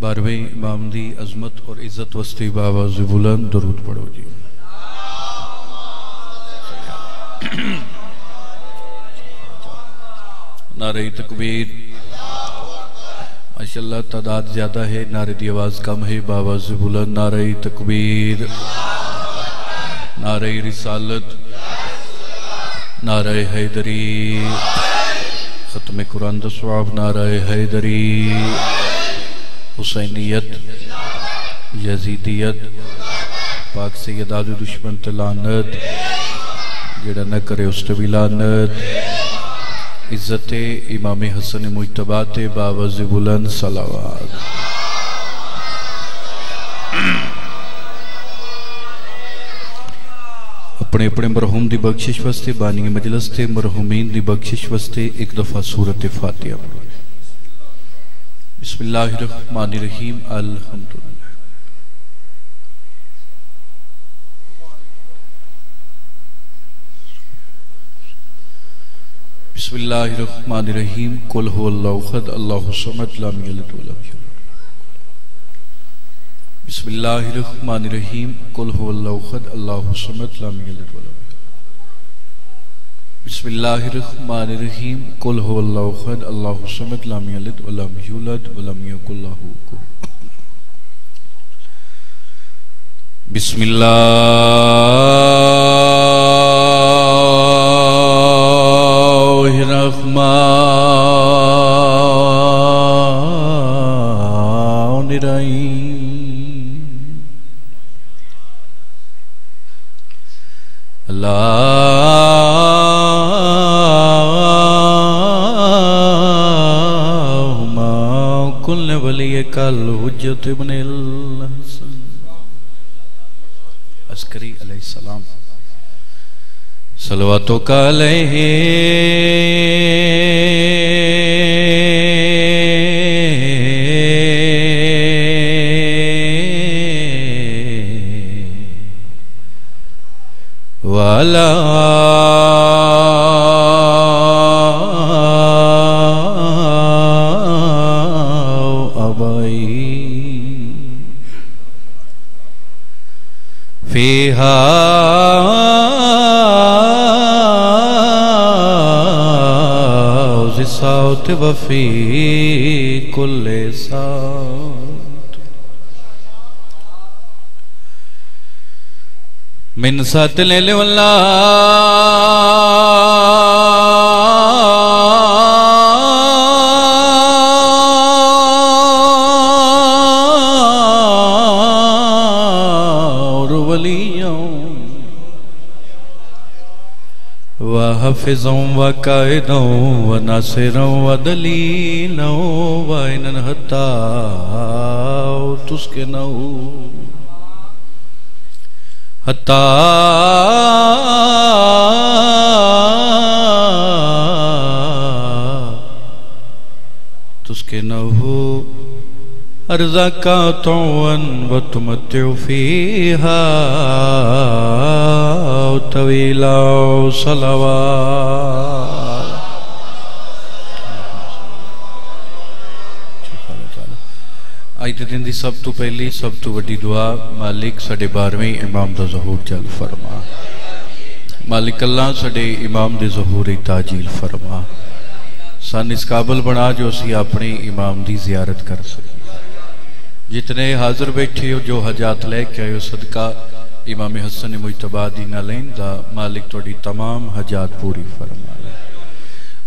12ویں امام دی عظمت اور عزت وسطی باواز بلند درود پڑھو جی۔ نعرہ تکبیر، ماشاءاللہ تعداد زیادہ ہے، نعرے دی آواز کم ہے، باواز بلند نعرہ تکبیر، نعرہ رسالت، نعرہ حیدری، ختم قرآن دا ثواب، نعرہ حیدری، حسینیت، یزیدیت، پاک سیدہ دو دشمن تلانت، جڑا نہ کرے اس تے لعنت، عزت امام حسن مجتبیٰ باواز بلند صلوات۔ اپنے اپنے مرحوم دی بخشش واسطے، بانی مجلس تے مرحومین دی بخشش واسطے ایک دفعہ سورۃ فاتحہ پڑھو۔ بسم اللہ الرحمن الرحیم، الحمدللہ۔ بسم اللہ الرحمن الرحیم، قل هو اللہ احد اللہ الصمد لم یلد ولم یولد۔ بسم اللہ الرحمن الرحیم، قل هو اللہ احد اللہ الصمد لم یلد ولم یولد۔ بسم اللہ الرحمن الرحیم، قل هو اللہ احد اللہ الصمد لم یلد ولم یولد ولم یکن لہ کفوا احد۔ بسم اللہ الرحمن الرحیم، اللہم کن ولیک الحجۃ ابن الحسن عسکری علیہ السلام، صلواتک علیہ وعلی آبائی فیہا ساوت وفی کل ساوت من سات لیل واللہ اور ولیوں وحفظوں وقائدوں وناصروں ودلیلوں وائنن حتی تسکنوں حتی تسکنوں ارزاقاتوں وتمتع فیہا طویلا صلوات۔ آج دن دی سب تو پہلی سب تو وڈی دعا، مالک ساڑے 12ویں امام دا ظہور جل فرما، مالک اللہ ساڑے امام دے ظہور تاجیل فرما، سان اس قابل بنا جو اسی اپنے امام دی زیارت کر سکے۔ جتنے حاضر بیٹھے ہو جو حجات لے کے آئے ہو، صدقہ امام حسن مجتبیٰ دی نالین دا مالک توڑی تمام حجات پوری فرما لے۔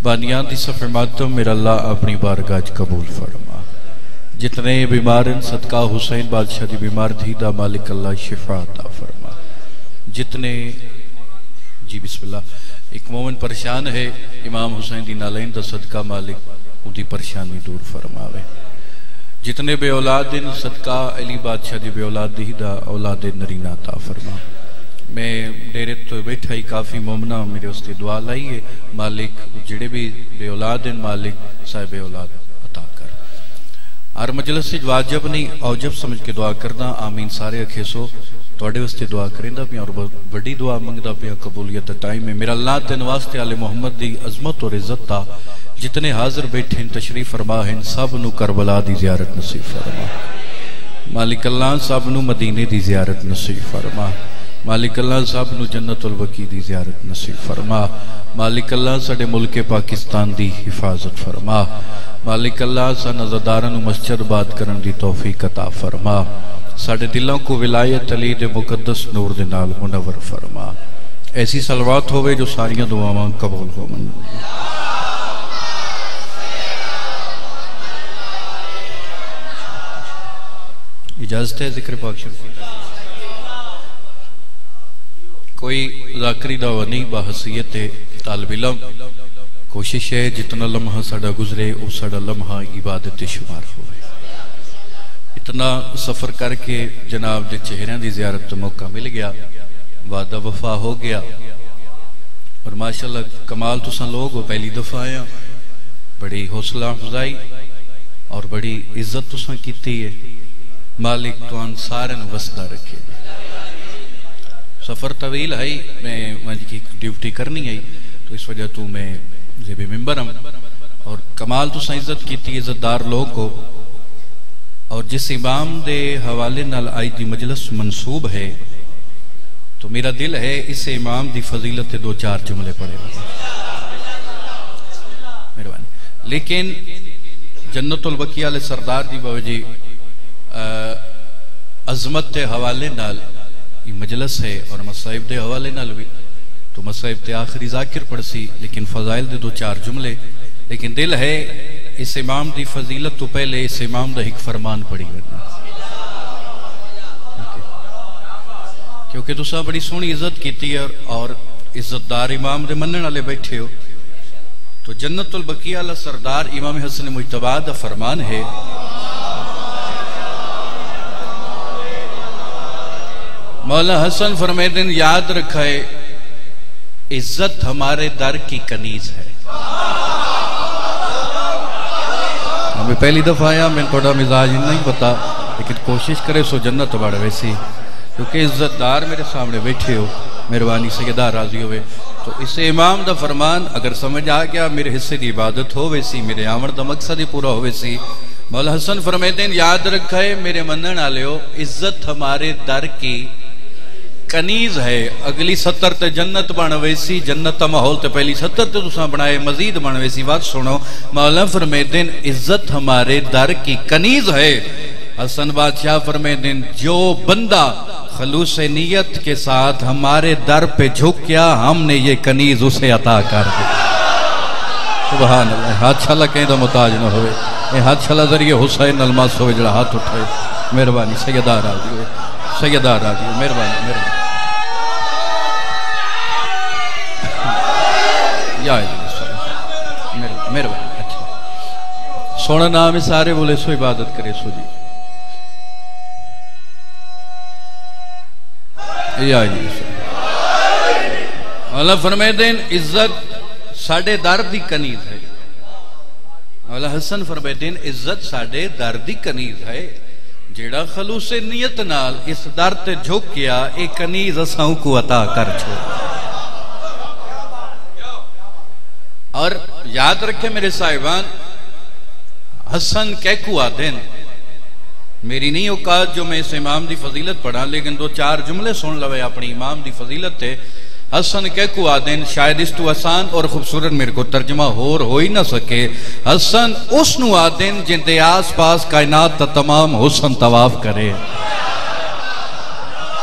بانیان دی صفحہ ماتم میرا اللہ اپنی بارگاہ قبول فرما۔ جتنے بیمار ہیں صدقہ حسین بادشاہ دی بیمار تھی دا مالک اللہ شفا عطا فرما۔ جتنے جی بسم اللہ ایک مومن پریشان ہے، امام حسین دی نالین دا صدقہ مالک ان دی پریشانی دور فرماوے۔ جتنے بے اولاد دن صدقہ علی بادشاہ دی بے اولاد دی دا اولاد نرینہ عطا فرما۔ میں ڈیرے تو بیٹھا ہی کافی مومنہ میرے اس کی دعا لائی ہے، مالک جڑے بھی بے اولاد دن مالک صاحب اولاد عطا کر۔ اور مجلس سے واجب نہیں اوجب سمجھ کے دعا کرنا، آمین سارے اکھیسو توڑے واسطے دعا کریں دا پیا اور بڑی دعا منگ دا پیا قبولیت ٹائم میں۔ میرا اللہ تین واسطے آل محمد دی عظمت اور عزت تا جتنے حاضر بیٹھے ہیں تشریف فرما ہیں سب نو کربلا دی زیارت نصیب فرما مالک اللہ سب نو مدینے دی زیارت نصیب فرما مالک اللہ سب نو جنت البقیع دی زیارت نصیب فرما مالک اللہ ساڈے ملک پاکستان دی حفاظت فرما مالک اللہ ساڈے عزاداراں نو مسجد آباد کرن دی توفیق عطا فرما ساڈے دلوں کو ولایت علی دے مقدس نور دے نال منور فرما ایسی صلوات ہوئے جو ساریاں دعاواں قبول ہو من اجازت ہے ذکر پاک شریف کوئی ذاکری دعویٰ نہیں بحثیت طالب علم کوشش ہے جتنا لمحہ ساڑا گزرے وہ ساڑا لمحہ عبادت شمار ہوئے اتنا سفر کر کے جناب دے چہریں دی زیارت موقع مل گیا وعدہ وفا ہو گیا اور ماشاءاللہ کمال تساں لوگ وہ پہلی دفعہ آیا بڑی حوصلہ افزائی اور بڑی عزت تساں کیتی ہے مالک توان سارن وسدہ رکھے سفر طویل ہے میں وہاں کی ڈیوٹی کرنی ہے تو اس وجہ تو میں زیب ممبرم اور کمال تو عزت کیتی عزتدار لوگ کو اور جس امام دے حوالے نال آئی دی مجلس منصوب ہے تو میرا دل ہے اس امام دی فضیلت دو چار جملے پڑے لیکن جنت البقیع علیہ سردار دی باوجی عظمت دے حوالے نال یہ مجلس ہے اور مصائب دے حوالے نال بھی تو مصائب تے آخری ذاکر پڑھ سی لیکن فضائل دے دو چار جملے لیکن دل ہے اس امام دی فضیلت تو پہلے اس امام دا ایک فرمان پڑھی کرنا کیونکہ تو سا بڑی سونی عزت کیتی ہے اور عزتدار امام دے منن والے بیٹھے ہو تو جنت البقیع علیہ سردار امام حسن مجتبی دا فرمان ہے مولا حسن فرمیدن یاد رکھائے عزت ہمارے در کی کنیز ہے ہمیں پہلی دفعہ آیا میں تھوڑا مزاج نہیں پتا لیکن کوشش کرے سو جنت بڑھ ویسی کیونکہ عزتدار میرے سامنے بیٹھے ہو مہربانی سیدہ راضی ہوئے تو اس امام دا فرمان اگر سمجھ آ گیا میرے حصے دی عبادت ہو ویسی میرے آمر دا مقصد ہی پورا ہو ویسی مولا حسن فرمیدن یاد رکھائے میرے منن آلے ہو عزت ہمارے در کی کنیز ہے اگلی ستر تے جنت بانویسی جنت تا محول تے پہلی ستر تے تساں بنائے مزید بانویسی بات سنو مولا فرمیدن عزت ہمارے در کی کنیز ہے حسن بادشاہ فرمیدن جو بندہ خلوص نیت کے ساتھ ہمارے در پہ جھکیا ہم نے یہ کنیز اسے عطا کر دی سبحان اللہ ہاتھ چھلا کہیں تو متاج نہ ہوئے یہ ہاتھ چھلا ذریعے حسین الماس ہوئے جڑا ہاتھ اٹھائے مہربانی سیدہ راضی ہوئے سیدہ راضی ہوئے مہربانی مہربانی اچھا سونا نام ہے سارے بولے سو عبادت کرے سو جی یا جی اللہ فرمیدن عزت ساڑے در دی کنیز ہے اللہ حسن فرمیدن عزت ساڑے در دی کنیز ہے جیڑا خلوص نیت نال اس در تے جھک کیا ایک کنیز اساں کو عطا کر چھو اور یاد رکھے میرے صاحبان حسن کیکو آدین میری نہیں اوقات جو میں اس امام دی فضیلت پڑھا لیکن دو چار جملے سن لوے اپنی امام دی فضیلت تے حسن کیکو آدین شاید اس تو آسان اور خوبصورت میرے کو ترجمہ ہو ہی نہ سکے حسن اس نو آدین جن دے آس پاس کائنات تا تمام حسن طواف کرے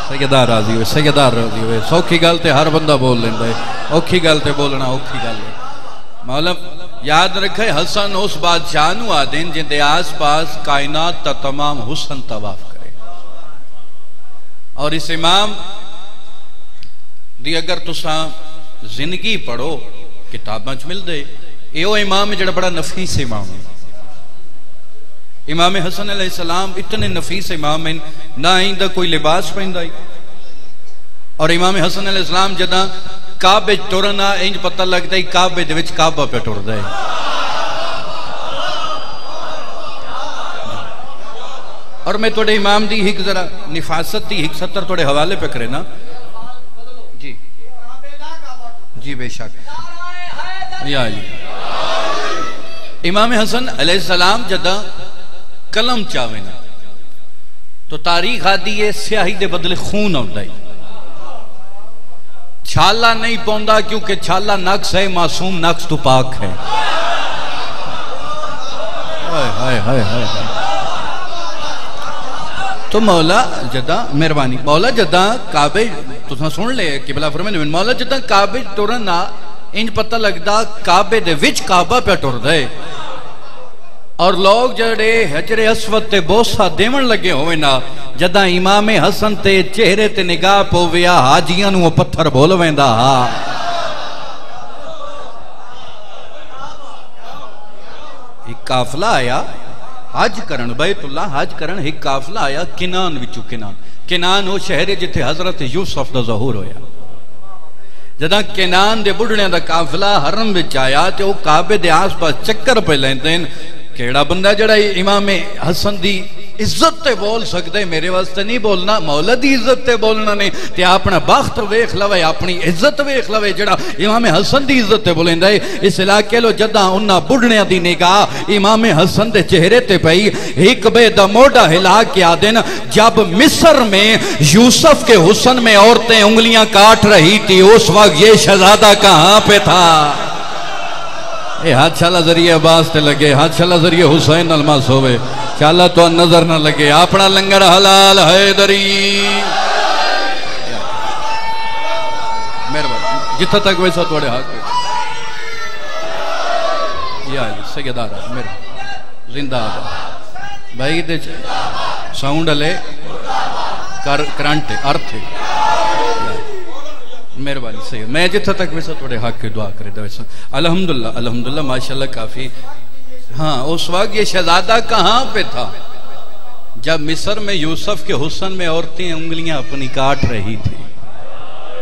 سیدہ راضی ہوئے سوکھی گلتے ہر بندہ بول لیں دے اوکھی گلتے بولنا اوکھی گلتے مولا یاد رکھے حسن اس بادشاہ نو آدین جن دے آس پاس کائنات تا تمام حسن طواف کرے اور اس امام دی اگر تساں زندگی پڑھو کتاباں چ مل دے ایو امام جڑا بڑا نفیس امام ہے امام حسن علیہ السلام اتنے نفیس امام ہیں نہ آئندہ کوئی لباس پہندا ہے اور امام حسن علیہ السلام جدہ کعبے ٹورنا انج پتہ لگتا ہے کعبے دے وچ کعبہ پہ ٹردا ہے اور میں توڑے امام دی ہک ذرا نفاست دی ہک ستر توڑے حوالے پہ کرے نا جی بے شک یا امام حسن علیہ السلام جدہ قلم چاہوے نا تو تاریخ آدھی ہے سیاہی دے بدلے خون ہوتا ہے. چھالا نہیں پوندا کیونکہ چھالا نقص ہے، معصوم نقص تو پاک ہے. تو مولا جدہ مہربانی مولا جدہ کعبے تو سن لے قبلہ فرمائے مولا جدہ کعبے ٹورنا انج پتہ لگدا کعبے دے وچ کعبہ پہ ٹور دے اور لوگ جڑے حجر اسود تے بوسا دیون لگے ہوئے نا جدہ امام حسن تے چہرے تے نگاہ پویا حاجیاں نو پتھر بول ویندا. ایک قافلہ آیا حج کرن بیت اللہ حج کرن ایک قافلہ آیا کنان وچو کنان وہ شہر جتھے حضرت یوسف دا ظہور ہویا. جدہ کنان دے بڑھنے دا قافلہ حرم وچ آیا تے وہ کعبے دے آس پاس چکر پہ لیندے کیڑا بندہ جڑا امام حسن دی عزت تے بول سکتے میرے واسطے نہیں بولنا مولا دی عزت تے بولنا نہیں تے اپنا بخت ویکھ لوے اپنی عزت ویکھ لوے جڑا امام حسن دی عزت تے بولیندا ہے. اس علاقے لو جداں انہاں بڑھنے دی نگاہ امام حسن دے چہرے تے پئی ایک بے دا موڑا ہلا کے آدن جب مصر میں یوسف کے حسن میں عورتیں انگلیاں کاٹ رہی تھی اس وقت یہ شہزادہ کہاں پہ تھا. اے ہاتھ شالا ذریعے عباس تے لگے ہاتھ شالا ذریعے حسین الماس ہوئے شالا تو نظر نہ لگے اپنا لنگر حلال حیدری. مہربانی جتھا تک ویسا توڑے حق پہ یا علی سیدارہ میرے زندہ آدھا بھائی دے ساؤنڈ لے کرانٹے ارتھے مہربانی سید میں جتھا تک ویسا توڑے حق کے دعا کرے دا ویسا الحمدللہ ماشاءاللہ کافی. ہاں اس وقت یہ شہزادہ کہاں پہ تھا جب مصر میں یوسف کے حسن میں عورتیں انگلیاں اپنی کاٹ رہی تھی.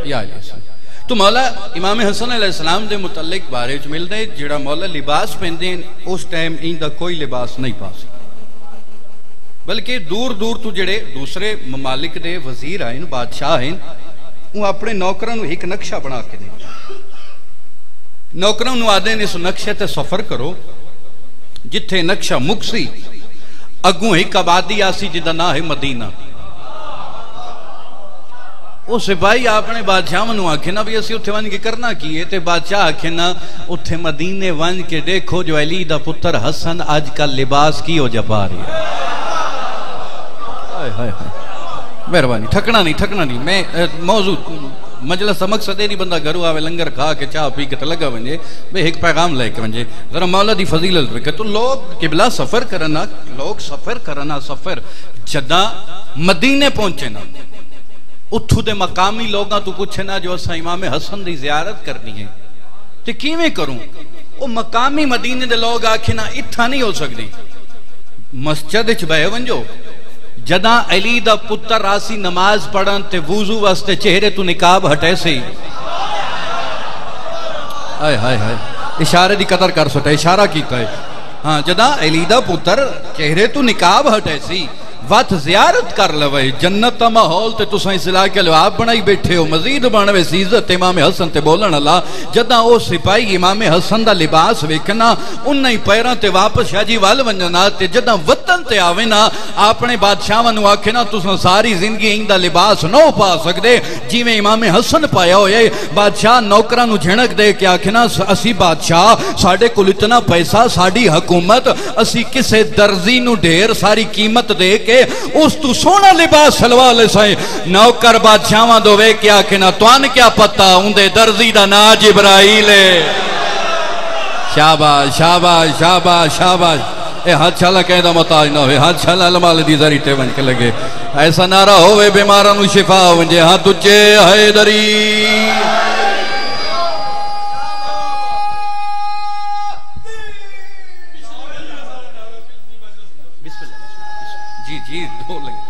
یا علیہ السلام تو مولا امام حسن علیہ السلام دے متعلق بارے جو مل دے جڑا مولا لباس پہندے اس ٹائم ان دا کوئی لباس نہیں پاس بلکہ دور دور تو جڑے دوسرے ممالک دے وزیر آئیں بادشاہ ہیں وہ اپنے نوکروں ایک نقشہ بنا کے دیں نوکروں آدھیں اس نقشے تے سفر کرو جتھے نقشہ مکسی اگوں ایک آبادی آسی جدہ نہ ہے مدینہ. وہ سپاہی اپنے بادشاہ منو آکھے نا بھی اسی اتھے ون کے کرنا کیے تے بادشاہ آکھے نا اتھے مدینے ون کے دیکھو جو علی دا پتر حسن آج کل لباس کی ہو جپا رہی ہے. مہربانی تھکنا نہیں میں موضوع مجلس مقصد ہے نہیں بندہ گھرو آوے لنگر کھا کے چاہ پی کے لگا ونجے بے ایک پیغام لے کے ونجے ذرا مولا دی فضیلت رکھے تو لوگ قبلہ سفر کرنا سفر جدہ مدینے پہنچے نا اتھو دے مقامی لوگاں تو پوچھے نا جو اسا امام حسن دی زیارت کرنی ہے تو کیویں کروں وہ مقامی مدینے دے لوگ آکھے نا اتھا نہیں ہو سکتی مسجد اچ بے ونجو جدہ علی دا پتر آسی نماز پڑھن تے وضو واسطے چہرے تو نقاب ہٹے سی اشارے دی قدر کر سکتا اشارہ کیتا ہے. ہاں جدہ علی دا پتر چہرے تو نقاب ہٹے سی وقت زیارت کر لوئے جنت ماحول تے تساں اس علاقے لو آپ بنائی بیٹھے ہو مزید بنوے عزت امام حسن تے بولن اللہ جدہ او سپاہی امام حسن دا لباس ویکھنا انہاں ہی پیراں تے واپس شاجی وال ونجنا تے جدہ وطن تے آوے نا اپنے بادشاہاں نو آکھے نا تساں ساری زندگی ان دا لباس نو پا سکدے جویں امام حسن پایا ہوئے. بادشاہ نوکراں نو جھنک دے کے آکھے نا اسی بادشاہ ساڈے کول اتنا پیسہ ساڈی حکومت اسی کسے درزی نو ڈھیر ساری قیمت دے کے اس تو سونا لباس سلوا لے سائیں نوکر بادشاہاں دوے کیا کہنا توان کیا پتہ اندے درزی دا نا جبرائیل شاباش شاباش شاباش شاباش. اے ہاتھ چھالا کہیں دا متاج نہ ہوئے ہاتھ چھالا علمال دی ذری تے ونج کے لگے ایسا نعرہ ہوئے بیمارہ نو شفا ونجے ہاتھ اچے حیدری. جی دو لگے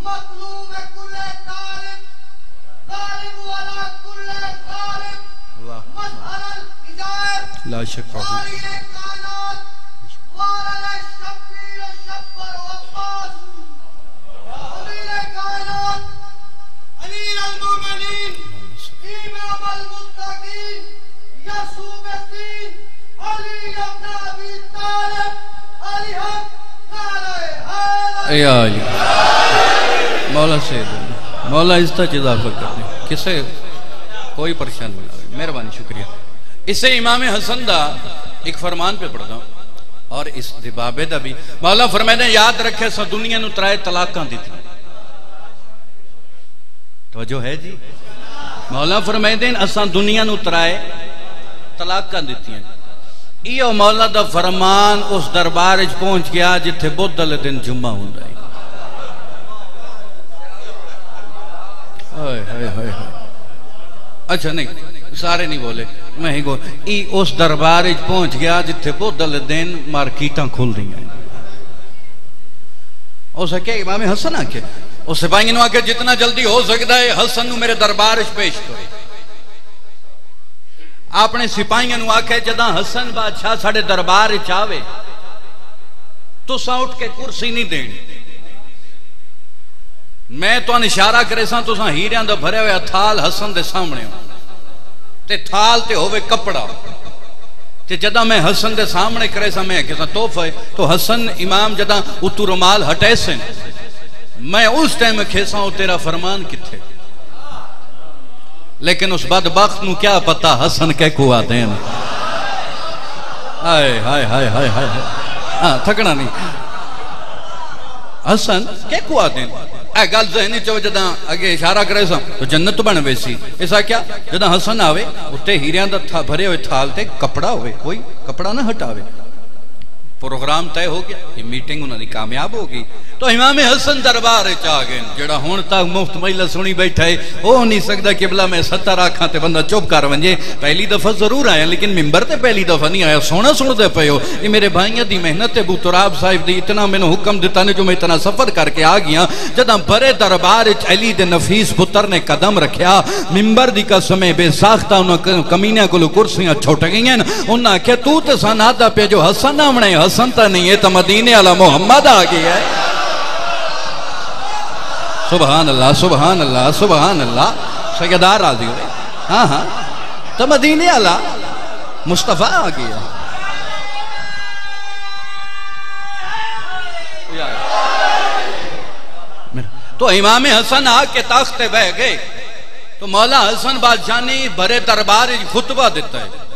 مطلوب کل طالب طالب لا شک اے علی مولا سے مولا عزت اضافہ کرتے کسے کوئی پریشان نہیں مہربانی شکریہ اس سے امام حسن دا ایک فرمان پہ پڑھتا ہوں اور اس بابے دا بھی مولا فرمائے نے یاد رکھے سا دنیا نو ترائے طلاقاں دیتی توجہ ہے جی مولا فرمائے دیں اساں دنیا نو ترائے طلاقاں دیتی ہیں یہ مولا دا فرمان اس دربار اچ پہنچ گیا جتھے بدل دن جمعہ ہوں دائی اچھا نہیں سارے نہیں بولے میں ہی گو اس دربار اچ پہنچ گیا جتھے بدل دن مارکیٹاں کھل رہی ہیں اسے کہ امام حسن آکے اس سپاہی نو آکے جتنا جلدی ہو سکتا ہے حسن نو میرے دربار اچ پیش کرے اپنے سپاہیاں نو آکھے جدہ حسن بادشاہ ساڑے دربار چاہوے تو سا اٹھ کے کرسی نہیں دین میں تو ان اشارہ کرے ساں تو ساں ہیریاں دا بھرے ہوئے تھال حسن دے سامنے ہوں تے تھال تے ہوئے کپڑا تے جدہ میں حسن دے سامنے کرے ساں میں کہتا توفہ ہے تو حسن امام جدہ اتو رمال ہٹے سے میں اس ٹائم کھیسا ہوں تیرا فرمان کتھے لیکن اس بدبخت نو کیا پتا حسن کے کو آتے ہیں ہائے ہائے ہائے ہائے ہائے تھکنا نہیں حسن کے کو آتے ہیں اے گل ذہنی چو جدہ اگے اشارہ کرے سا تو جنت بن ویسی ایسا کیا جدہ حسن آوے اتے ہیریاں دا بھرے ہوئے تھال تے کپڑا ہوئے کوئی کپڑا نہ ہٹاوے پروگرام طے ہو گیا یہ میٹنگ انہوں نے کامیاب ہوگی تو امام حسن دربار چاہ گئے جڑا ہون تک مفت مجلہ سنی بیٹھا ہے وہ نہیں سکتا قبلہ میں 70 آنکھاں تے بندہ چپ کر ونجے پہلی دفعہ ضرور آیا لیکن ممبر تے پہلی دفعہ نہیں آیا سونا سن دے پے ہو یہ میرے بھائیاں دی محنت ابو تراب صاحب دی اتنا میں نے حکم دیتا نے جو میں اتنا سفر کر کے آ گیا جدہ برے دربار علی دے نفیس پتر نے قدم رکھیا ممبر دی قسمیں بے ساختہ انہوں کمینہ کو کرسیاں چھوٹ گئی ہیں انہاں کہ تو تے سنادا پہ جو حسن آمنے حسن تا نہیں ہے تا مدینے علی محمد آ گیا ہے سبحان اللہ سبحان اللہ سبحان اللہ سیدار راضی ہو رہے ہاں ہاں تو مدینے علی مصطفیٰ آ گیا تو امام حسن آ کے تخت بہ گئے تو مولا حسن بادشاہ نے بھرے دربار خطبہ دیتا ہے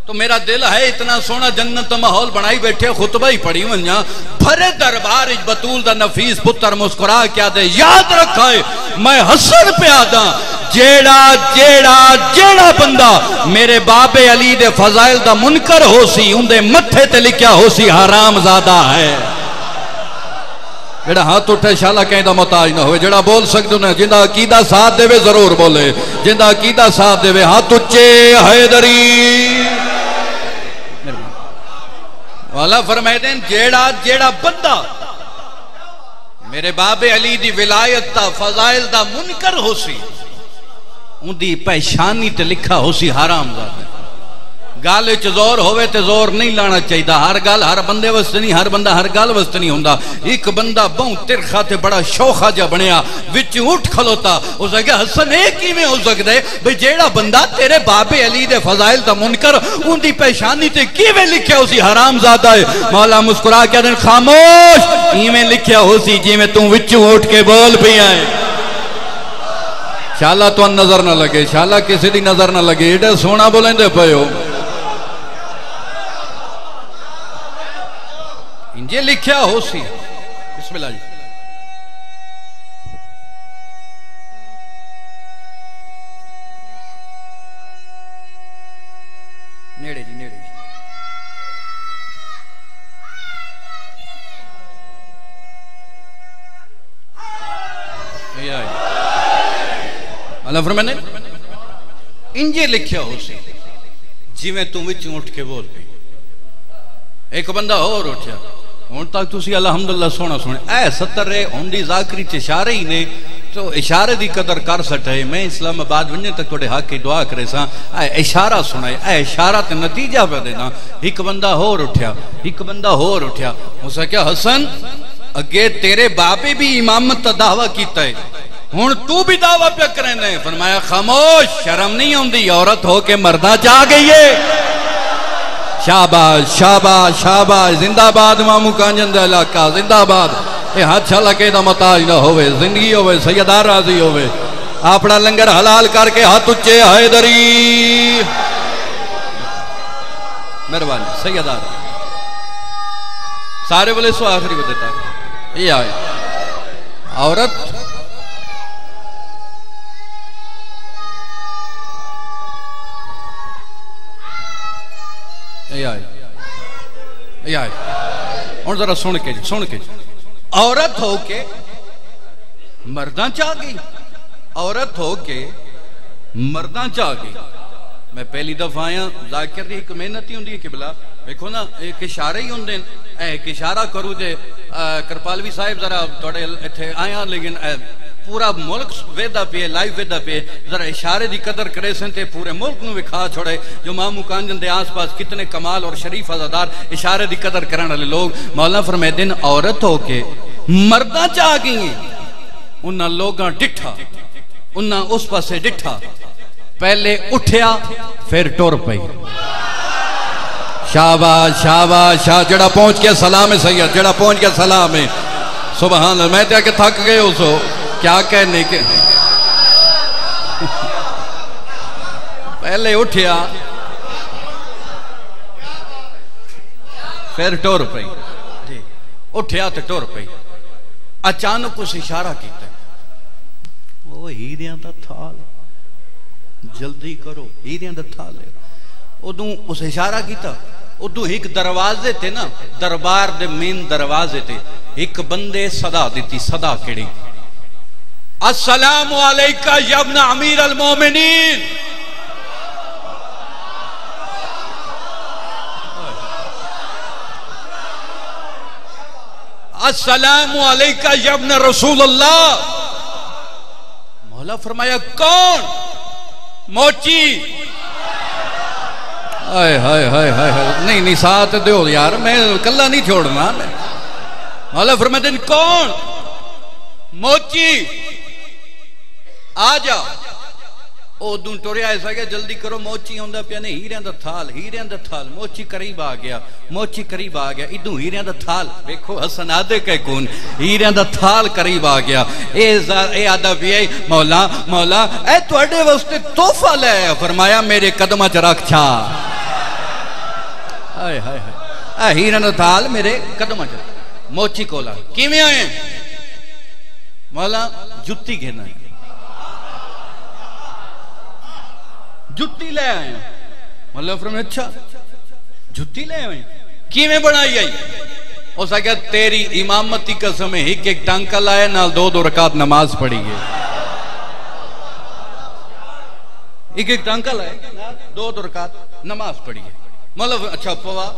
تو میرا دل ہے اتنا سونا جنت ماحول بنائی بیٹھے خطبہ ہی پڑھی ونجا بھرے دربار بطول دا نفیس پتر مسکرا کیا دے یاد رکھا ہے میں حسن پہ آدھا جیڑا بندہ میرے باب علی دے فضائل دا منکر ہو سی ان دے متھے تے لکھیا ہو سی حرام زادہ ہے جڑا ہاتھ اٹھے شالہ کہیں دا محتاج نہ ہوئے جڑا بول سکتے ہیں جندہ عقیدہ ساتھ دے وے ضرور بولے جندہ عقیدہ ساتھ دے وے ہاتھ اچھے حیدری والا فرمائے دیں جیڑا بندہ میرے باب علی دی ولایت تا فضائل دا منکر ہو سی ان دی پہشانی تے لکھا ہو سی حرام زادہ گالے چ زور ہوئے تے زور نہیں لانا چاہیے ہر گال ہر بندے وسط نہیں ہر بندہ ہر گال وسط نہیں ہوندا ایک بندہ بہوں ترخا تے بڑا شوخا جا بنیا وچ اٹھ کھلوتا اس نے کہا حسن ایک ہی میں ہو سکتا ہے بھئی جیڑا بندہ تیرے باب علی دے فضائل دا منکر ان دی پیشانی تے کیویں لکھیا ہو سی حرام زادہ ہے مولا مسکرا کے دن خاموش ایویں لکھیا ہو سی جی میں تم وچوں اٹھ کے بول پئی آئے شالا تو نظر نہ لگے شالا کسی دی نظر نہ لگے ایڈے سونا بولیں دے پئے ہو انجھے لکھیا ہو سی بسم اللہ جی نیڑے جی نیڑے جی اللہ فرمانے انجھے لکھیا ہو سی جی میں تم وچوں اٹھ کے بول گئی ایک بندہ اور اٹھیا ہون تک تسی الحمدللہ سونا سونے اے 70 ہوندی ذاکری چشارے ہی نے تو اشارے دی قدر کر سٹے میں اسلام آباد ونجے تک توڑے حق کی دعا کرے ساں اے اشارہ سنائے اے اشارہ تے نتیجہ پہ دینا ایک بندہ ہور اٹھیا موسیٰ کیا حسن اگے تیرے باپے بھی امامت تا دعویٰ کیتا ہے ہون تو بھی دعویٰ پہ کرنے فرمایا خاموش شرم نہیں ہوندی عورت ہو کے مردہ چاہ گئی ہے شاباش شاباش شاباش زندہ باد مامو کانجن دے علاقہ زندہ باد اے ہاتھ چھلا کے دا متاج نہ ہوئے زندگی ہوئے سیدہ راضی ہوئے اپنا لنگر حلال کر کے ہاتھ اچھے حیدری مہربانی سیدہ راضی سارے بولے سو آخری کو دیتا ہے یہ آئے عورت یہ آئے اور ذرا سن کے عورت ہو کے مرداں چاہ گئی عورت ہو کے مرداں چاہ گئی میں پہلی دفعہ آیا ذاکر دی ایک محنت ہی ہوندی ہے قبلہ دیکھو نا ایک اشارہ ہی ہوندے ایک اشارہ کرو جے کرپالوی صاحب ذرا توڑے ایتھے آیا لیکن پورا ملک ویدہ پہ لائیو ویدہ پہ ذرا اشارے دی قدر کرے سنتے پورے ملک نو وکھا چھوڑے جو مامو کانجن دے آس پاس کتنے کمال اور شریف عزادار اشارے دی قدر کرنے والے لوگ مولانا فرمائے دن عورت ہو کے مردہ چاہ گئی ہیں انہاں لوگاں ڈٹھا انہاں اس پاسے ڈٹھا پہلے اٹھیا پھر ٹور پئی شاباش شاباش جڑا پہنچ کے سلام ہے سید جڑا پہنچ کے سلام ہے سبحان اللہ میں تے کہ تھک گئے ہو سو کیا کہنے کے پہلے اٹھیا پھر ٹور پئی اٹھیا تے ٹور پئی اچانک اس اشارہ کیتا وہ ہیریاں دا تھال جلدی کرو ہیریاں دا تھال ہے ادھوں اس اشارہ کیتا ادھوں ایک دروازے تھے نا دربار دے مین دروازے تھے ایک بندے صدا دیتی صدا کڑی السلام علیکہ یا ابن امیر المومنین السلام علیکہ یا ابن رسول اللہ مولا فرمایا کون موچی آئے ہائے ہائے ہائے نہیں ساتھ دیو یار میں کلہ نہیں چھوڑنا مولا فرمایا دن کون موچی آجا او دون ٹوریا ایسا گیا جلدی کرو موچی ہوندہ پیانے ہیریاں دا تھال موچی قریب آ گیا ادھوں ہیریاں دا تھال دیکھو حسن آدھے کہ کون ہیریاں دا تھال قریب آ گیا اے آدھا بھی ہے مولا اے تو اڈے وستے توفہ لے فرمایا میرے قدمہ چراک چھا اے ہیریاں دا تھال میرے قدمہ چراک موچی کولا کیمیں آئیں مولا جتی گھنا ہے جتی لے آئے ہیں مولا فرمایا اچھا جتی لے آئے ہیں کیویں بنائی آئی ہو سکتا تیری امامتی قسم ہے ایک ٹانکہ لائے نال دو رکعت نماز پڑھی ہے ایک ٹانکہ لائے دو رکعت نماز پڑھی ہے مولا اچھا پوا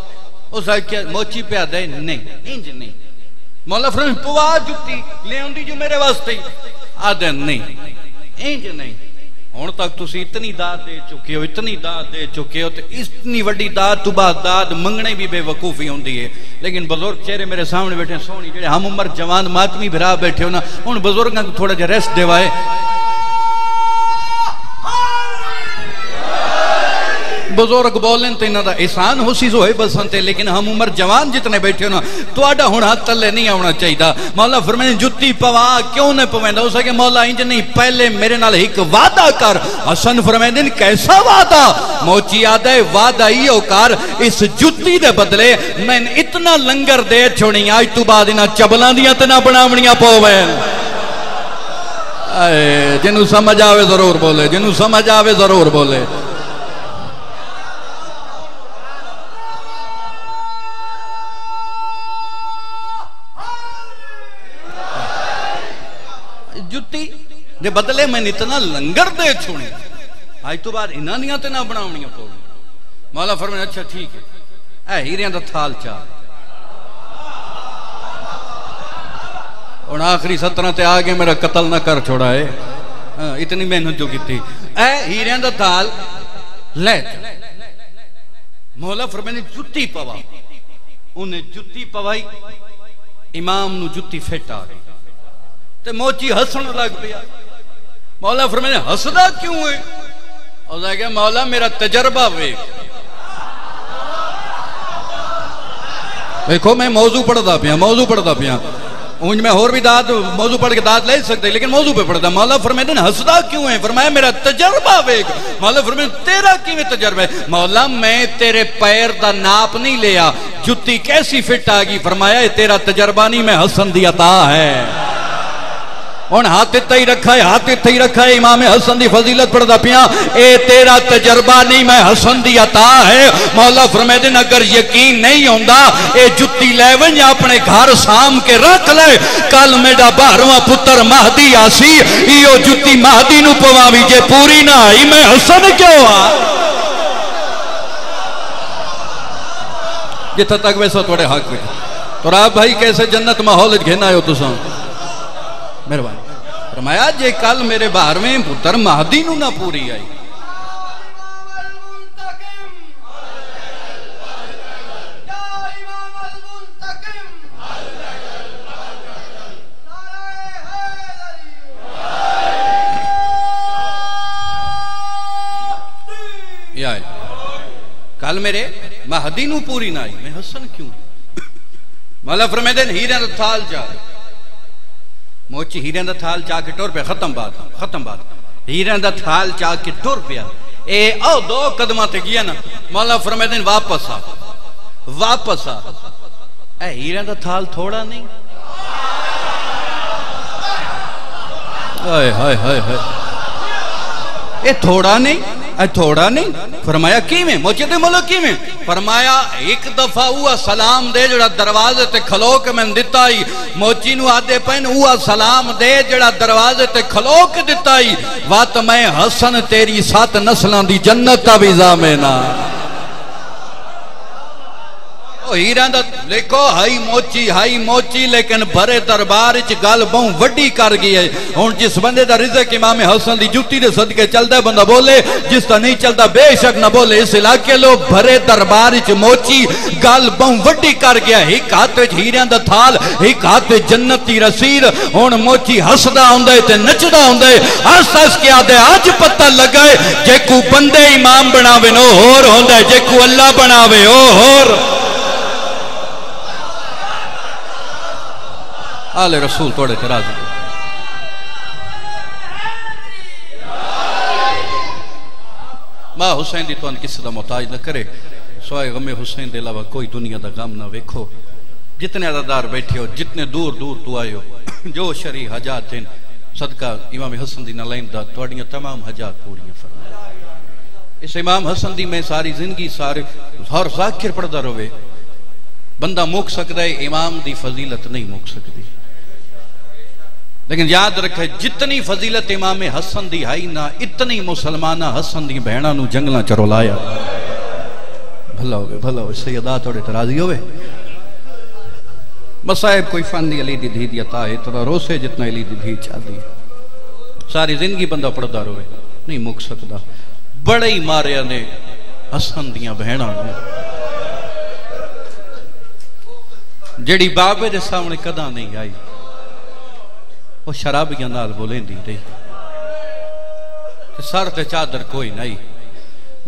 ہو سکتا موچی پہ آدھے نہیں مولا فرمایا پوا جتی لے ہوندی جو میرے واسطے آدھے نہیں ہون تک تسی اتنی داد دے چکے ہو تو اتنی وڈی داد تو بعد داد منگنے بھی بے وقوفی ہوندی ہے لیکن بزرگ چہرے میرے سامنے بیٹھے سونی جڑے ہم عمر جوان ماتمی بھرا بیٹھے ہو نا ان بزرگاں کو تھوڑا جا ریسٹ دیوائے بزرگ بولیں تو انہاں دا احسان ہو سی زوہے بسنتے لیکن ہم عمر جوان جتنے بیٹھے ہو نا تو آڈا ہون ہاتھ تلے نہیں آونا چاہیے دا مولا فرمائے جتی پوا کیوں نے پوائندہ ہو سکے مولا انج نہیں پہلے میرے نال ایک وعدہ کر حسن فرمائے دن کیسا وعدہ موچی آدھا ہے وعدہ ہی ہو کر اس جتی دے بدلے میں اتنا لنگر دے چھوڑی آج تو بعد انہاں چبلان دیا تنا بناونیاں پوویں جنہوں سمجھ آوے ضرور بولے جتی دے بدلے میں اتنا لنگر دے چھوڑی آج تو بعد انہاں دیاں تے نہ بناونیاں پو مولا فرمایا اچھا ٹھیک ہے اے ہیریاں دا تھال چاہ اور آخری 17 تے آگے میرا قتل نہ کر چھوڑا ہے. اتنی محنت جو کی تھی. اے ہیریاں دا تال لے مولا فرمانے جتی پوا. انہیں جتی پوائی امام نو جتی فٹ آ گئی تے موچی ہسن لگ پیا. مولا فرمانے ہسدا کیوں ہے؟ اور کہا مولا میرا تجربہ وے. دیکھو میں موضوع پڑھتا پیا اونج میں اور بھی داد موضوع پڑھ کے داد لے سکتے لیکن موضوع پہ پڑھتا. مولا فرماتے ہیں ہسدا کیوں ہے؟ فرمایا میرا تجربہ وے. مولا فرماتے تیرا کیویں تجربہ ہے؟ مولا میں تیرے پیر دا ناپ نہیں لیا جتی کیسی فٹ آ گئی. فرمایا تیرا تجربہ نہیں میں حسن دی عطا ہے. ان ہاتھ اتھا ہی رکھا ہے امام حسن دی فضیلت پڑھدا پیا. اے تیرا تجربہ نہیں میں حسن دی عطا ہے. مولا فرماتے ہیں اگر یقین نہیں ہوندا اے جتی لے ون یا اپنے گھر سام کے رکھ لے. کل میرا 12واں پتر مہدی آسی ایو جتی مہدی نو پواوی جے پوری نہ آئی میں حسن کیوں آ. جتھا تک ویسا توڑے حق پہ تو آپ بھائی کیسے جنت ماحول گھنا ہے تساں مہربانی. فرمایا جے کل میرے 12ویں پتر مہدی نو نہ پوری آئی کل میرے مہدی نو پوری نہ آئی میں حسن کیوں. مولا فرماتے ہیں ہیرے دا تھال جا موچی ہیرین دا تھال چاہ کے ٹور پہ ختم بات ہیرین دا تھال چاہ کے ٹور پہ اے او 2 قدمہ تے گیا نا. مولا فرماتے ہیں واپس آ اے ہیرین دا تھال تھوڑا نہیں. اے تھوڑا نہیں. فرمایا کیویں؟ موچی تے مولا کیویں؟ فرمایا ایک دفعہ ہوا سلام دے جڑا دروازے تے کھلو کے میں دیتا ہی. موچی نو آدھے پہن ہوا سلام دے جڑا دروازے تے کھلو کے دیتا ہی. وات میں حسن تیری 7 نسلان دی جنت تا بھی زامینہ. ہیران دا لکھو ہائی موچی لیکن بھرے دربار اچ گل بہوں وڈی کر گئی ہے. ہون جس بندے دا رزق امام حسن دی جوتی دے صدقے چلتا ہے بندہ بولے جس تا نہیں چلتا بے شک نہ بولے. اس علاقے لو بھرے دربار اچ موچی گل بہوں وڈی کر گیا. ایک ہاتھ وچ ہیران دا تھال ایک ہاتھ وچ جنت دی رسید. ہون موچی ہسدا ہوندے تے نچدا ہوندے ہس کے آدھے اج پتہ لگائے جے کو بندے امام بناوے نو ہور ہوندا جے کو اللہ بناوے او ہور. آل رسول توڑے تراز ماں حسین دی تو ان کسی دا محتاج نہ کرے سوائے غم حسین دے علاوہ کوئی دنیا دا غم نہ ویکھو. جتنے عددار بیٹھے ہو جتنے دور تو آئے ہو جو شرعی حاجات ہیں صدقہ امام حسن دی نلائن دا توڑیاں تمام حاجات پوریاں فرمائے. اس امام حسن دی میں ساری زندگی ہر ذاکر پڑھدا روے بندہ موک سکتا ہے. امام دی فضیلت نہیں موک سکتی لیکن یاد رکھے جتنی فضیلت امام حسن دی ہائی نہ اتنی مسلمانہ حسن دی بہنہ نو جنگلہ چرو لایا. بھلا ہوئے سیدہ توڑے ترازی ہوئے. مصائب کوئی فن دی علی دی دھی دی عطا ہے اتنا روسے جتنا علی دی دھی چاہ دی. ساری زندگی بندہ پڑھدا روے نہیں موک سکتا. بڑے ہی ماریا نے حسن دیاں بہنہ نے جڑی بابے دے سامنے کداں نہیں آئی وہ شرابیاں نال بولیں دی رہی سر تے چادر کوئی نہیں.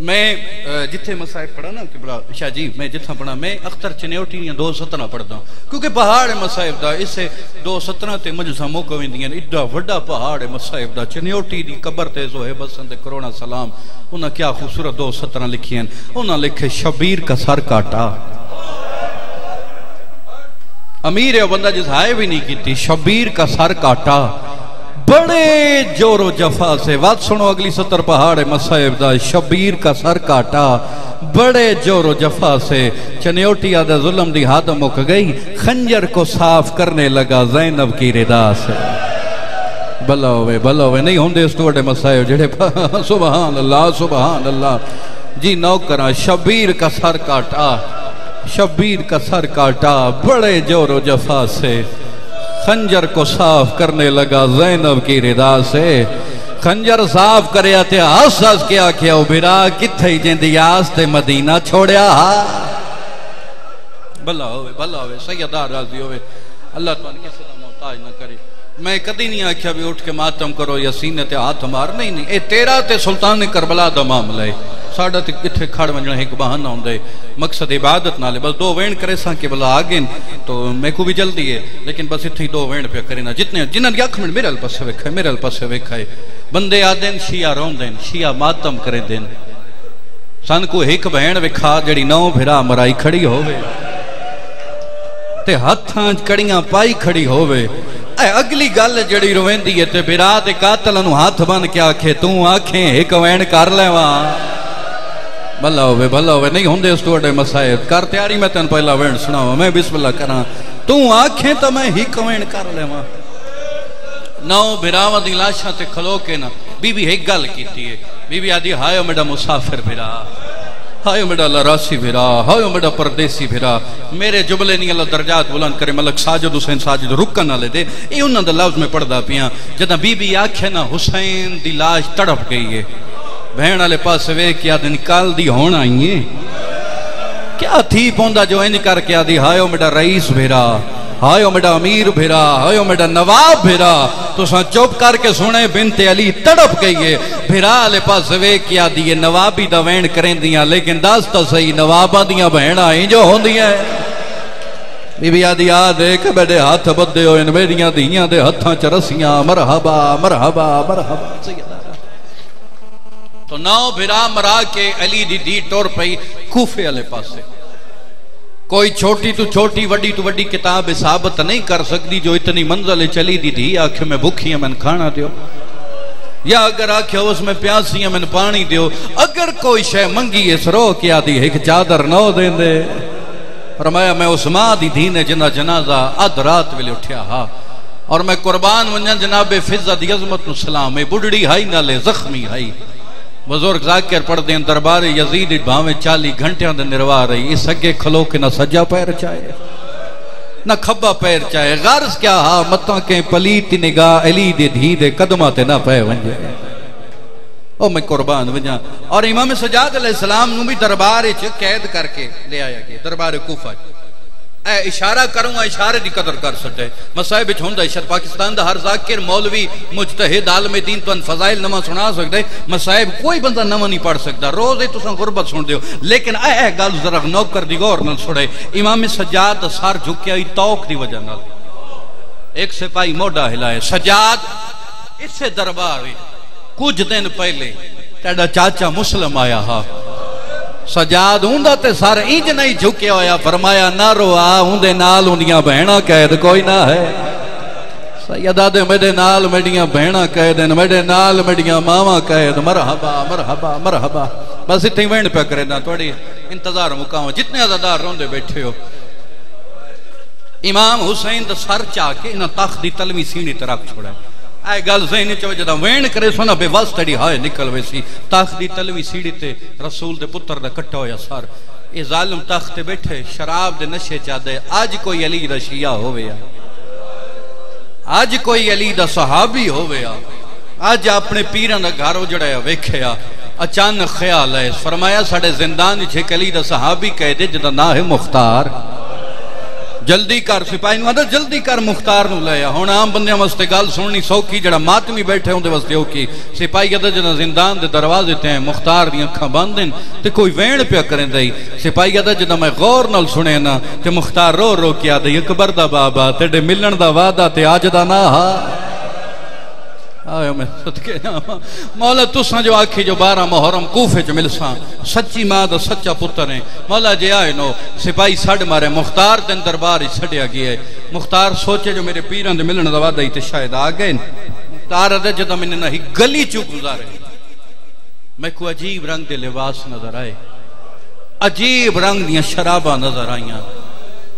میں جتھے مسائب پڑھا نا کہ بلا شاہ جی میں جتھا پڑھا میں اختر چنیوٹی 2:17 پڑھتا ہوں کیونکہ پہاڑ مسائب دا اسے 2:17 تے مجھسا موقع ہوندیاں ایڈا وڈا پہاڑ مسائب دا چنیوٹی دی قبر تے زہیب حسن تے کرونا سلام. انہاں کیا خوبصورت 2:17 لکھی ہیں. انہاں لکھے شبیر کا سر کاٹا. امیر ہے بندہ جس ہائے بھی نہیں کیتی. شبیر کا سر کاٹا بڑے جور و جفا سے. وات سنو اگلی 70 پہاڑ مصائب دا. شبیر کا سر کاٹا بڑے جور و جفا سے. چنیوٹی آدھا ظلم دی ہاتھ مک گئی. خنجر کو صاف کرنے لگا زینب کی ردا سے. بھلا ہوئے نہیں ہوندے اس توڑے مصائب جڑے سبحان اللہ جی نوکرہ. شبیر کا سر کاٹا بڑے جور و جفا سے. خنجر کو صاف کرنے لگا زینب کی رضا سے خنجر صاف کریا تے ہس ہس کے آکھیا او بھرا کتھے جیندی آس تے مدینہ چھوڑیا بھلا ہوئے سیدہ راضی ہوئے اللہ تعالیٰ کسی دا محتاج نہ کرے میں کدی نہیں آکھیا بھی اٹھ کے ماتم کرو یا سینے تے ہاتھ مار نہیں اے تیرا تے سلطان کربلا دا معاملہ ہے ساڑھا تے کتھے کھڑ ونجنا ایک بہانہ ہوندے مقصد عبادت نالے بس دو وین کرے ساں کہ بلا آگین تو میں کو بھی جلدی ہے لیکن بس اتھی دو وین پہ کرینا جتنے جنہاں دی اکھ میں میرے الپسے ویکھائے بندے آدین شیعہ رون دین شیعہ ماتم کرے دین سن کو ایک بہن وکھا جڑی نو بھرا مرائی کھڑی ہوئے تے ہتھاں کڑیاں پائی کھڑی ہوئے اے اگلی گل جڑی روین دیئے تے بھرا تے قاتلنو ہاتھ بن کے آکھے تو آکھیں ایک وین کر لے وہاں بھلا ہوئے نہیں ہوندے اس توڑے مسائد کر تیاری میں تین پہلا وین سناوا میں بسم اللہ کرا تو آکھیں تو میں ایک وین کر لے وہاں نو بھراوہ دی لاشاں تے کھلو کے نا بی بی ایک گل کیتی ہے بی بی آدھی ہائیو میڈا مسافر بھرا ہائیو میڈا لراسی بھرا ہائیو میڈا پردیسی بھرا میرے جبلے نہیں اللہ درجات بلند کرے ملک ساجد حسین ساجد رکن نہ لے دے یہ انہوں نے لفظ میں پڑھ دا پیاں جدہ بی بی آکھے نا حسین دی لاش تڑپ گئی ہے بہن والے پاس وے کیا دن کال دی ہونا آئی ہے کیا تھی پوندا جو انج کر کے آدھی ہائیو میڈا رئیس بھرا ہائیو میڈا امیر بھرا ہائیو میڈا نواب بھرا تو ساں چوپ کر کے سنے بنت علی تڑپ گئی ہے بھرا لے پاس وے کیا دیئے نوابی دا وین کریں دیاں لیکن داستا صحیح نوابہ دیاں بہن آئیں جو ہوں دیاں بی بی آدھی دیکھ بیڈے ہاتھ بدے ہو ان میریاں دیاں دے ہتھاں چرسیاں مرحبا مرحبا مرحبا سیدہ تو نو بھرا مرا کے علی دی دی ٹور پئی کوفے علی پاسے کوئی چھوٹی تو چھوٹی وڈی تو وڈی کتاب ثابت نہیں کر سکتی جو اتنی منزل چلی دی تھی آنکھ میں بھوکی ہیں میں کھانا دیو یا اگر آنکھیں اس میں پیاسی ہیں میں پانی دیو اگر کوئی شے منگی اس رو کیا دی ایک چادر نو دیں دے فرمایا میں اس ماں دی دین جنہ جنازہ اد رات ویلے اٹھیا ہا اور میں قربان ونجن جناب فضہ دی عظمت السلام میں بڑڑی ہائی نالے زخمی ہائی بزرگ ذاکر پڑھ دیں دربار یزید بھاویں 40 گھنٹیاں دے نروا رہی اس اگے کھلو کے نہ سجا پیر چاہے نہ کھبا پیر چاہے غرض کیا ہا متاں کے پلیتی نگاہ علی دے دھی دے قدمہ تے نہ پہ ونجے او میں قربان ونجا اور امام سجاد علیہ السلام نو بھی دربار قید کر کے لے آیا گیا دربار کوفہ اے اشارہ کروں گا اشارے دی قدر کر سکتے مسائب چھوندہ اشار پاکستان دا ہر ذاکر مولوی مجتہد عالم دین تو ان فضائل نمہ سنا سکتے مسائب کوئی بندہ نمہ نہیں پڑھ سکتا روز ہی تو سن غربت سن دیو لیکن اے گل ذرا نوک کر دی گور نل سڑے امام سجاد سار جھکیا ہی توق دی وجہ نال ایک سپاہی موڈا ہلائے سجاد اس سے دربار کچھ دن پہلے تیڑا چاچا مسلم آیا ہا سجاد ہوندہ تے سارے اینج نہیں جھکے ہویا فرمایا نہ روا ہوندے نال ہوندیاں بہنہ قید کوئی نہ ہے سیدہ دے میڈے نال میڈیاں بہنہ قید میڈے نال میڈیاں ماما قید مرحبا مرحبا مرحبا بس اتنی وینڈ پہ کرے نا توڑی انتظار مقام جتنے عزادار روندے بیٹھے ہو امام حسین دا سر چاہ کے انہاں تخت دی تلوی سینی ترک چھوڑا ہے اے گل ذہنی چوہ جدہ وین کرے سونا بے واسطڑی ہائے نکل ویسی تخت دی تلوی سیڑی تے رسول دے پتر دا کٹا ہویا سار اے ظالم تخت تے بیٹھے شراب دے نشے چاہ دے آج کوئی علی دا شیعہ ہویا آج کوئی علی دا صحابی ہویا آج اپنے پیران دا گھارو جڑایا ویکھیا اچانک خیال ہے فرمایا ساڑے زندان چھے علی دا صحابی کہہ دے جدہ نہ ہے مختار جلدی کر سپاہی نو جلدی کر مختار نو لیا ہونا عام بندے واسطے گل سننی سوکی جڑا ماتمی بیٹھے ہوندے واسطے ہوکی سپاہی کہتا جڑا زندان دے دروازے تے ہیں مختار دی اکھاں بند ہیں تے کوئی وین پیا کریں دائی سپاہی کہتا جڑا میں غور نال سنے نا تے مختار رو رو کیا دائی اکبر دا بابا تیڑے ملن دا وعدہ تے آج دا نا ہا آئے میں صدقے مولا تساں جو آکھی جو 12 محرم کوفے جو ملساں سچی ماں دا سچا پتر ہیں مولا جے آئے نو سپاہی سڑ مارے مختار دن دربار ہی سڑیا گیا ہے مختار سوچے جو میرے پیران دے ملن دا وعدہ ہی تے شاید آگئے مختار دے جدہ میں نے نہ ہی گلی چوک گزارے میں کو عجیب رنگ دے لباس نظر آئے عجیب رنگ دیاں شرابہ نظر آئیاں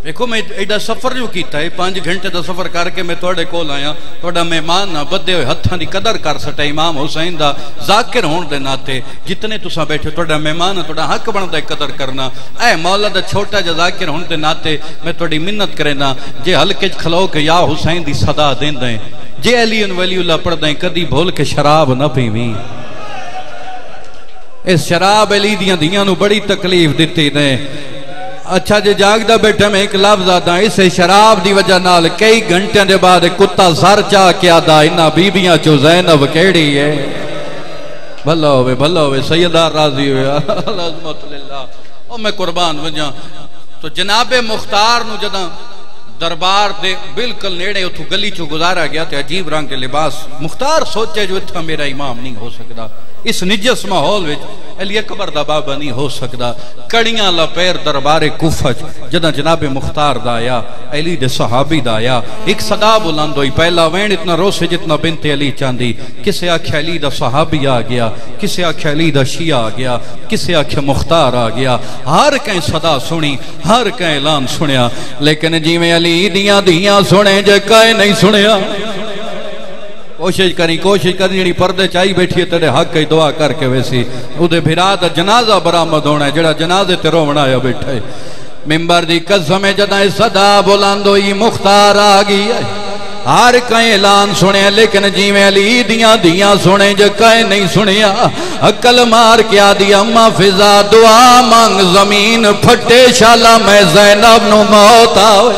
دیکھو میں ایڈا سفر جو کیتا ہے 5 گھنٹے دا سفر کر کے میں توڑے کول آیا توڑا مہمان نہ بدے ہوئے ہتھاں دی قدر کر سٹا امام حسین دا ذاکر ہون دے ناتے جتنے تساں بیٹھے توڑا مہمان توڑا حق بن دے قدر کرنا اے مولا دا چھوٹا جا ذاکر ہون دے ناتے میں توڑی منت کرنا جے ہلکے کھلو کے یا حسین دی صدا دین دیں جے علی ولی اللہ پڑھ دیں کدی بھول کے شراب نہ پیویں اس شراب علی دیاں نو بڑی تکلیف دیتی دیں اچھا جے جاگ دا بیٹھے میں ایک لفظ آتا اسے شراب دی وجہ نال کئی گھنٹے دے بعد کتا سر چاہ کیا دا انہا بیبیاں چو زینب کیڑی ہے بھلا ہوئے سیدہ راضی ہوئے عظمت للہ او میں قربان وجہ تو جناب مختار نو جدہ دربار دے بالکل نیڑے اتھو گلی چو گزارا گیا تے عجیب رنگ کے لباس مختار سوچے جو اتھا میرا امام نہیں ہو سکتا اس نجس ماحول وچ علی اکبر دا بابا نہیں ہو سکتا کڑیاں لپیر دربار کوفہ جدہ جناب مختار دا آیا علی دے صحابی دا آیا ایک صدا بلند ہوئی پہلا وین اتنا روسے جتنا بنت علی چاندی کسے آکھے علی دا صحابی آ گیا کسے آکھے علی دا شیعہ آ گیا کسے آکھے مختار آ گیا ہر کہیں صدا سنی ہر کہیں اعلان سنیا لیکن جی میں علی دیاں سنے جے کہیں نہیں سنیا کوشش کریں جنہی پردے چاہی بیٹھی ہے تیرے حق کی دعا کر کے ویسی ادھے بھرا دا جنازہ برآمد ہونا ہے جڑا جنازے تے رونا ہے بیٹھے ممبر دی قسم جدہ صدا بلندوئی مختار آگئی ہے ہر کہیں اعلان سنے لیکن جی میں علی دیاں سنے جو کہیں نہیں سنیا عقل مار کیا دیا اما فضا دعا مانگ زمین پھٹے شالا میں زینب نو موت آوے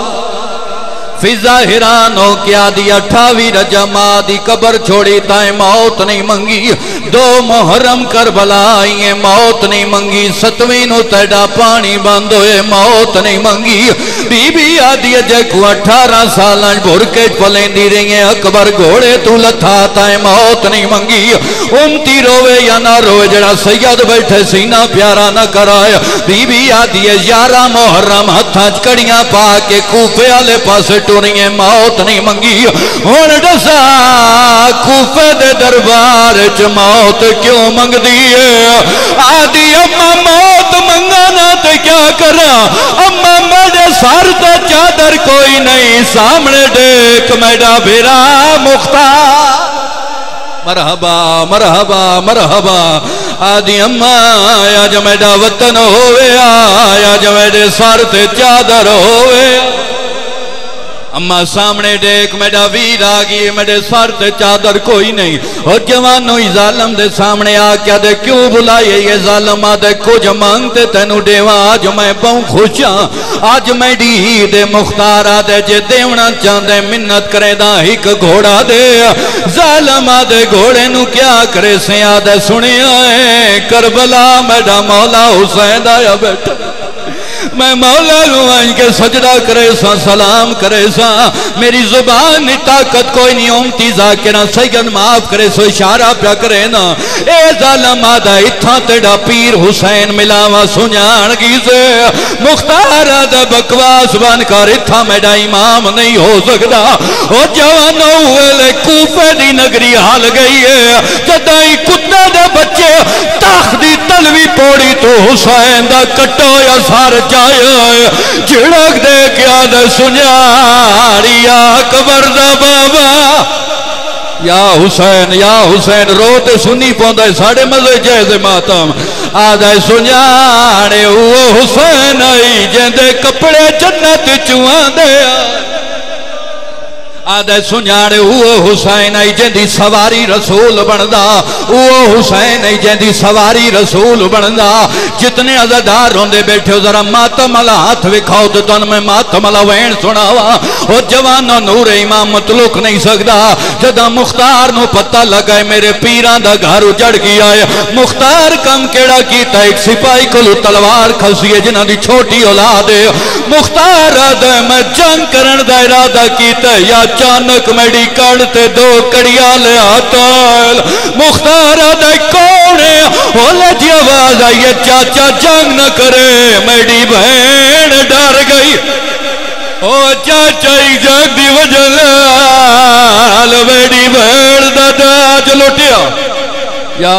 فضا حیران ہو کیا دیا 28 رجمہ دی قبر چھوڑی تائیں موت نہیں منگی 2 محرم کربلا آئیں موت نہیں منگی 7ویں نو تیڑا پانی بند ہوئے موت نہیں منگی بی بی آدھی جے کو 18 سالان بھرکے پلیں دی رہی ہیں اکبر گھوڑے تو لتھا تائیں موت نہیں منگی امتی روے یا نہ روے جڑا سید بیٹھے سینہ پیارا نہ کرائے بی بی آدھی 11 محرم ہتھاں کڑیاں پا کے کوفے آلے پاسے ٹوریں موت نہیں منگی ہون ڈسا کوفے دے دربار چ موت کیوں منگ دیئے آدھی اما موت منگانا تے کیا کرا اما میرے سر تے چادر کوئی نہیں سامنے دیکھ میرا بھیرا مختار مرحبا مرحبا مرحبا آدھی اما آیا جو میرا وطن ہوئے آیا جو میرے سر تے چادر ہوئے اما سامنے دیکھ میڈا ویر آگئی میڈے سر تے چادر کوئی نہیں اور جوانوی ظالم دے سامنے آکیا دے کیوں بلائے یہ ظالم آدھے کچھ مانگتے تینو دیوا آج میں بہوں خوشاں آج میں ڈی دے مختار آدھے جے دیونا چاندے منت کرے دا ایک گھوڑا دے ظالم آدھے گھوڑے نو کیا کرے سے آدھے سنی آئے کربلا میڈا مولا حسین آیا بیٹھا میں مولا گوائیں کے سجدہ کرے سا سلام کرے سا میری زبان طاقت کوئی نہیں امتی ذاکرہ سید معاف کرے سو اشارہ پیا کرے نا اے ظالم آدھا اتھا تیڑا پیر حسین ملاوہ سنیانگی سے مختار آدھا بکواس بن کر اتھا میڈا امام نہیں ہو سکتا او جوانوں ہوئے لے کوفے دی نگری حال گئی ہے جدائی کتا دے بچے تاخدی تلوی پوڑی تو حسین دا کٹو یا سار چاہے جھڑک دے کیا دے سنیاری یا قبر دا بابا یا حسین روتے سنی پوندے ساڑے مزے جیسے ماتم آدھے سنیارے وہ حسین آئی جیندے کپڑے جنت چوان دے آدھے سنیارے وہ حسین آئی جیندی سواری رسول بندا وہ حسین آئی جیندی سواری رسول بندا جتنے عزدار ہوندے بیٹھے ذرا ماتم اللہ ہاتھ وکھاؤ تو تن میں ماتم اللہ وین سناوا وہ جوانہ نور امام مطلوق نہیں سکتا جدہ مختار نو پتہ لگائے میرے پیران دا گھر اجڑ گیا ہے مختار کم کیڑا کیتا ایک سپاہی کلو تلوار کھسیے جنہ دی چھوٹی اولاد ہے مختار آدھے میں جنگ کرن دا ارادہ کیتا یا چانک میڈی کڑتے 2 کڑیا لے آتا مختار آدھے کونے ہولے جی آواز آئیے چاچا جنگ نہ کرے میڈی بہن ڈر گئی او چاچا ہی جنگ دی وجہ لال میڈی بہن دا داج لٹیا یا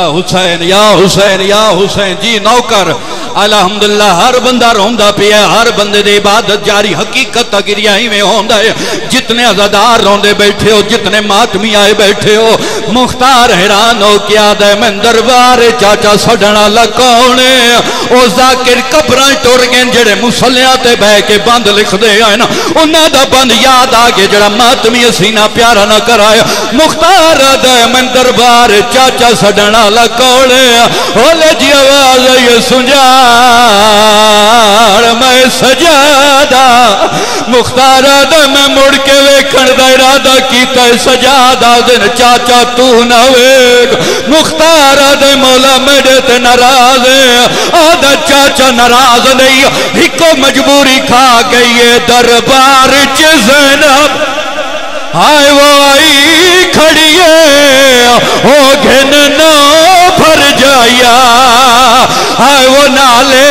حسین جی نوکر الحمدللہ ہر بندہ روندا پیا ہے، ہر بندے دے عبادت جاری حقیقت تک ہی میں ہوندا ہے. جتنے عزادار روندے بیٹھے ہو، جتنے ماتمی آئے بیٹھے ہو، مختار حیران ہو کیا دے میں دربار چاچا سڑنا لکونے او ذاکر قبران ٹور گئے جڑے مسلیاں تے بہ کے بند لکھ دے آئے نا انہاں دا بند یاد آگے جڑا ماتمی سینہ پیارا نہ کرایا. مختار دے میں دربار چاچا سڑنا لکونے ہولے جی آواز یہ سنجار میں سجادہ مختار دے میں مڑ کے ویکھن دا ارادہ کیتا ہے سجادہ دن چاچا تو نہ ویک مختار دے مولا میرے تے ناراض ہے آدھا چاچا ناراض نہیں ہکو مجبوری کھا گئی ہے دربار چ زینب آئے وہ آئی کھڑی ہے او گھن نہ بھر جایا آئے وہ نالے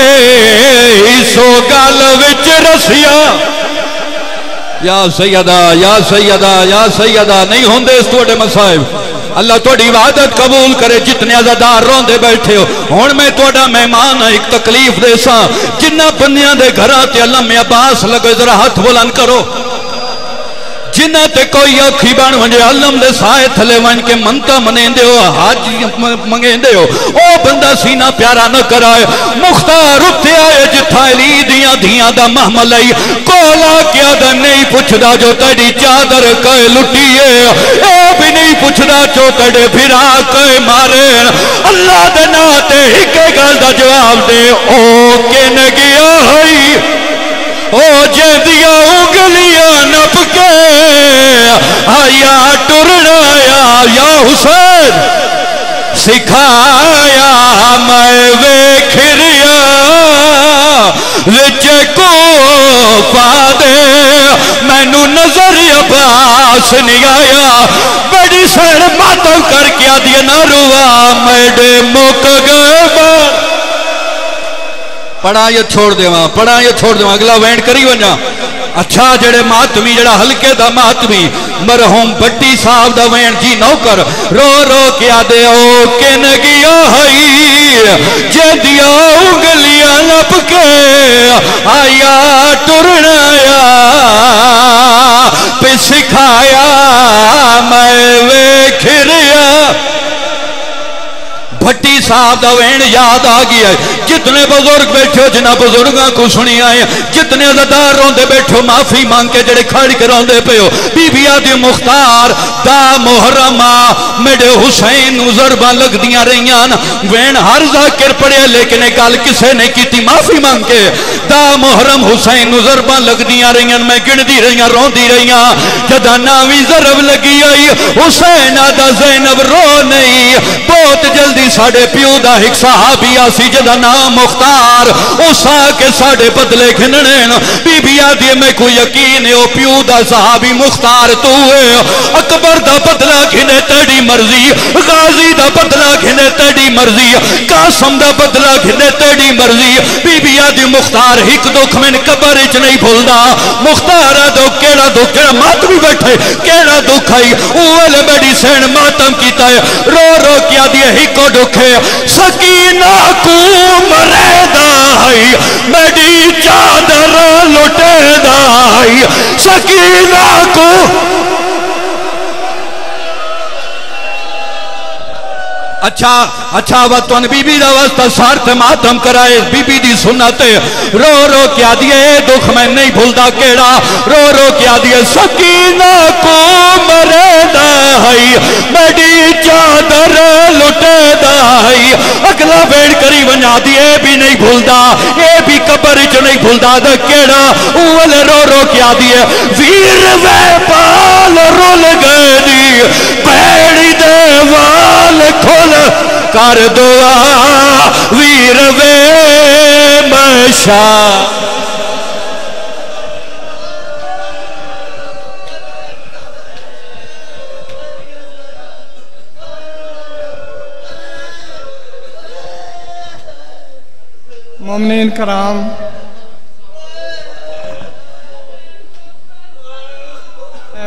سو گال وچ رسیا یا سیدہ یا سیدہ یا سیدہ نہیں ہوندے اس توڑے مسائب اللہ توڑی عبادت قبول کرے. جتنے عزادار روندے بیٹھے ہو ہون میں توڑا مہمان ایک تکلیف دے سا جنہ بندیاں دے گھران تے علم عباس لگے ذرا ہاتھ بلند کرو جنہ تے کوئی اکھی بان ونجے علم دے سائے تھلے ون کے منتا منین دے ہو حاج منگین دے ہو او بندہ سینہ پیارا نہ کرائے. مختار اٹھے آئے جتھا علی دیاں دیاں دا محمل آئی کولا کیا دا نہیں پوچھ دا جو تیری چادر کئے لٹیے اے بھی نہیں پوچھ دا جو تیرے بھرا کئے مارے اللہ دے ناتے ہکے گل دا جواب دے او کن گیا ہے او جیدیا اگلیاں نپ کے آیا ٹرنا یا حسین سکھایا میں ویکھریا وچ کو پادے مینو نظر عباس نہیں آیا بڑی سر ماتم کر کیا دیا نہ روا میڈے موک گئے بار پڑھا یہ چھوڑ دے وہاں پڑھا یہ چھوڑ دے وہاں اگلا وینڈ کری ونجا. اچھا جڑے ماتمی جڑا ہلکے دا ماتمی مرحوم بٹی صاحب دا وین جی نوکر رو رو کیا دے او کن گیا ہے جے دیا انگلیاں لپ کے آیا ٹرنایا پہ سکھایا میں ویکھریا. بھٹی صاحب دا وین یاد آ گیا ہے جتنے بزرگ بیٹھو جنہ بزرگاں کو سنی آئے جتنے عزادار روندے بیٹھو معافی مانگ کے جڑے کھڑی کے روندے پہ ہو بی بی آدھی مختار دا محرمہ میڈے حسین ضربہ لگ دیاں رہیاں وین ہر ذاکر پڑے لیکن ایک گل کسے نے کی تھی معافی مانگ کے دا محرم حسین ضربہ لگ دیاں رہیاں میں گن دی رہیاں روندی رہیاں جدہ ناوی ضرب لگی آئی حسین آدھا زینب رو نہیں بہت جلدی ساڑے پیو دا ایک صحابی آسی جدہ نام مختار اس آکے ساڑے بدلے گھننین بی بی آدھی میں کوئی یقین ہے او پیو دا صحابی مختار تو ہے اکبر دا بدلہ گھنے تیڑی مرضی غازی دا بدلہ گھنے تیڑی مرضی قاسم دا بدلہ گھنے تیڑی مرضی بی بی آدھی مختار ہک دکھ میں قبر اچ نہیں بھولدا مختار دو کیڑا ماتمی بیٹھے کیڑا دکھ آئی اوہل بڑی سین ماتم کیتا ہے رو رو کیا دیئے ہکو دکھے سکینہ کو مرے دائی میڈی چادر لٹے دائی سکینہ کو اچھا وطن بی بی دا واسطہ سارت ماتم کرائے بی بی دی سنت رو رو کیا دیئے دکھ میں نہیں بھولدا کیڑا رو رو کیا دیئے سکینہ کو مرے دائی میڈی چادر لٹے دائی اگلا بیڑ کری ونجا دیئے بھی نہیں بھولدا اے بھی قبر چ نہیں بھولدا دا کیڑا اول رو رو کیا دیئے ویر وے پال رول گئے دی پیڑی دے وال کھول کر دعا ویر وے مشا مومنین کرام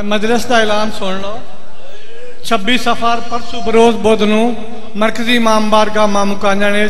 مجلس دا اعلان سن لو 26 سفر پرسو بروز بدھ نو مرکزی امام بارگاہ مامو کانجانے